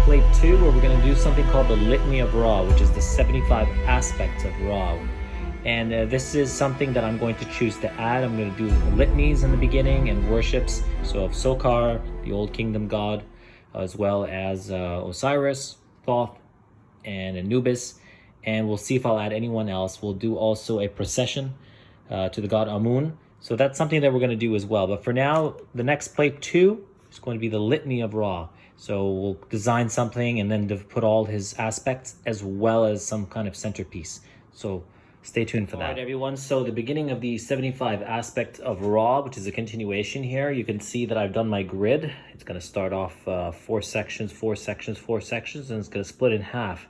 plate 2, where we're going to do something called the Litany of Ra, which is the 75 aspects of Ra. And this is something that I'm going to choose to add. I'm going to do litanies in the beginning and worships. So of Sokar, the Old Kingdom god, as well as Osiris, Thoth, and Anubis. And we'll see if I'll add anyone else. We'll do also a procession to the god Amun. So that's something that we're going to do as well. But for now, the next plate 2 is going to be the Litany of Ra. So we'll design something and then put all his aspects as well as some kind of centerpiece. So stay tuned for that. All right, everyone. So the beginning of the 75 aspects of Ra, which is a continuation here, you can see that I've done my grid. It's going to start off 4 sections, 4 sections, 4 sections, and it's going to split in half.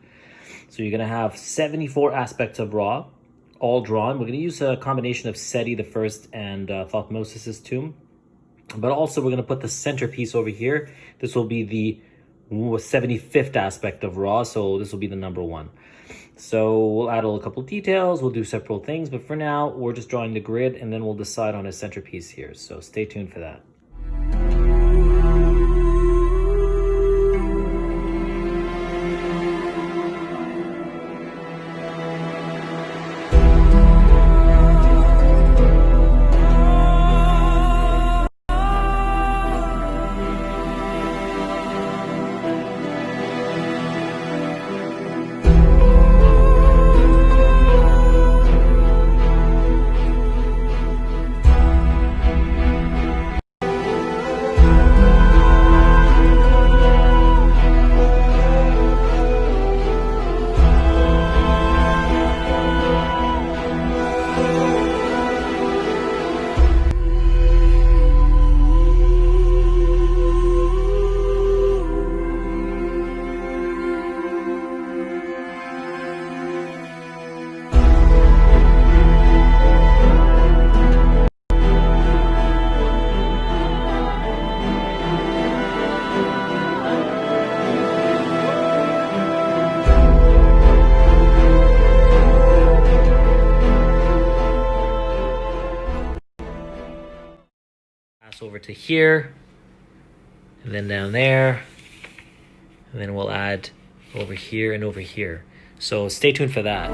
So you're going to have 74 aspects of Ra, all drawn. We're going to use a combination of Seti the first and Thutmose tomb. But also we're going to put the centerpiece over here. This will be the 75th aspect of Ra, so this will be the number 1. So we'll add a couple details, we'll do several things, but for now, we're just drawing the grid and then we'll decide on a centerpiece here. So stay tuned for that. Over to here, and then down there, and then we'll add over here and over here. So stay tuned for that.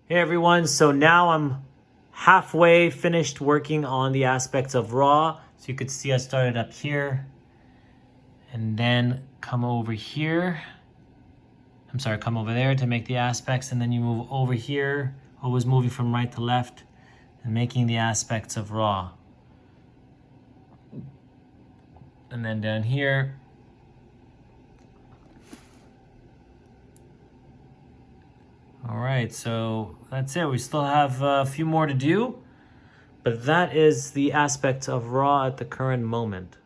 Hey everyone, so now I'm halfway finished working on the aspects of Ra. So you could see I started up here and then come over here. Come over there to make the aspects, and then you move over here, always moving from right to left and making the aspects of Ra. And then down here, all right, so that's it. We still have a few more to do, but that is the aspect of Ra at the current moment.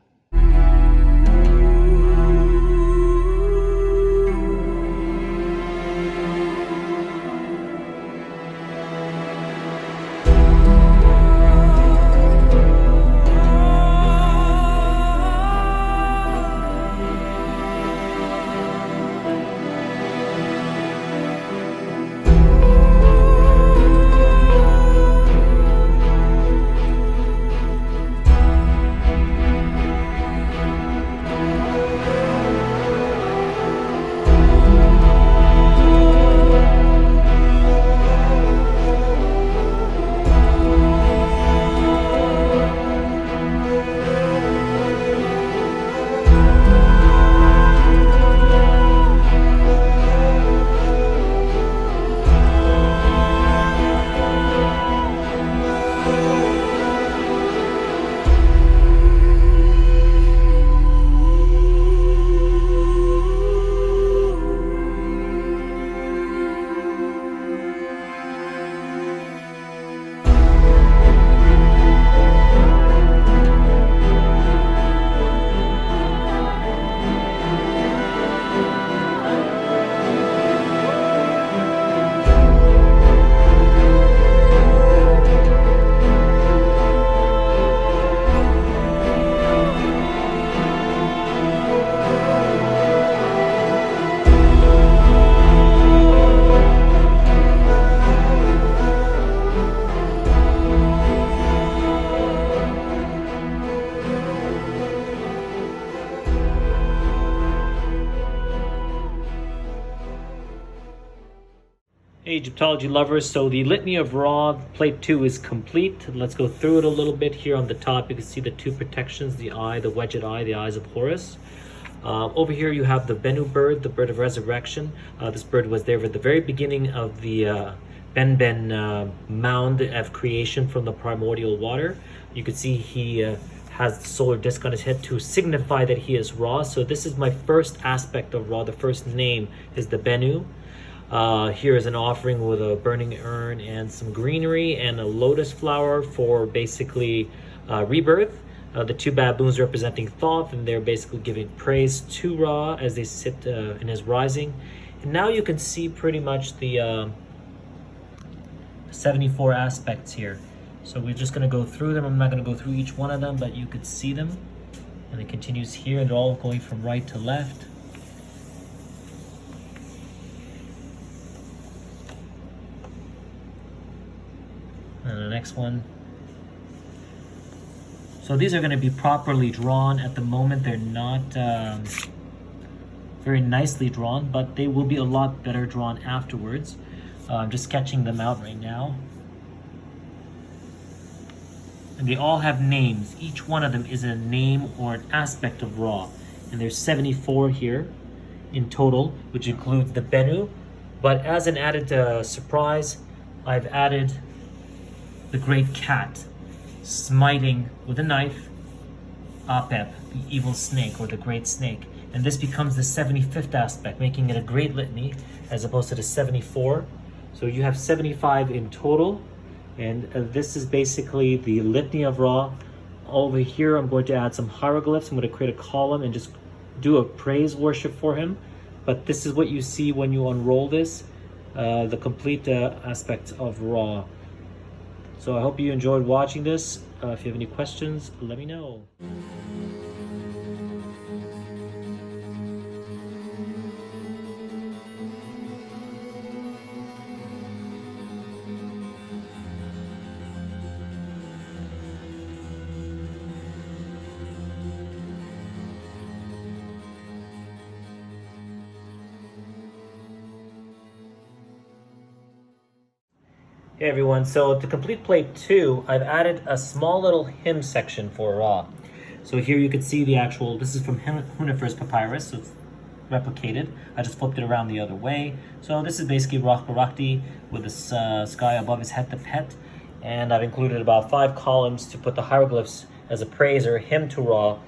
Hey Egyptology lovers, so the Litany of Ra, plate 2 is complete. Let's go through it a little bit. Here on the top you can see the two protections, the eye, the wedged eye, the eyes of Horus. Over here you have the Benu bird, the bird of resurrection. This bird was there at the very beginning of the Ben mound of creation from the primordial water. You can see he has the solar disk on his head to signify that he is Ra. So this is my first aspect of Ra. The first name is the Benu. Here is an offering with a burning urn and some greenery and a lotus flower for basically rebirth. The two babboons representing Thoth, and they're basically giving praise to Ra as they sit in his rising. And now you can see pretty much the 74 aspects here. So we're just going to go through them. I'm not going to go through each one of them, but you could see them. And it continues here. They're all going from right to left. And the next one. So these are going to be properly drawn. At the moment they're not very nicely drawn, but they will be a lot better drawn afterwards. I'm just sketching them out right now. And they all have names. Each one of them is a name or an aspect of Ra. And there's 74 here in total, which includes the Benu. But as an added surprise, I've added the great cat, smiting with a knife, Apep, the evil snake or the great snake. And this becomes the 75th aspect, making it a great litany as opposed to the 74. So you have 75 in total. And this is basically the Litany of Ra. Over here, I'm going to add some hieroglyphs. I'm going to create a column and just do a praise worship for him. But this is what you see when you unroll this, the complete aspect of Ra. So I hope you enjoyed watching this. If you have any questions, let me know. Hey everyone, so to complete plate 2, I've added a small little hymn section for Ra. So here you can see the actual, this is from Hunefer's papyrus, so it's replicated. I just flipped it around the other way. So this is basically Ra Barakti with the sky above his head, the pet. And I've included about 5 columns to put the hieroglyphs as a praise or hymn to Ra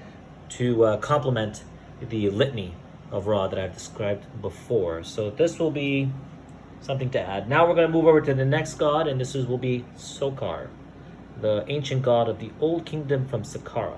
to complement the litany of Ra that I've described before. So this will be something to add. Now we're going to move over to the next god, and will be Sokar, the ancient god of the Old Kingdom from Saqqara.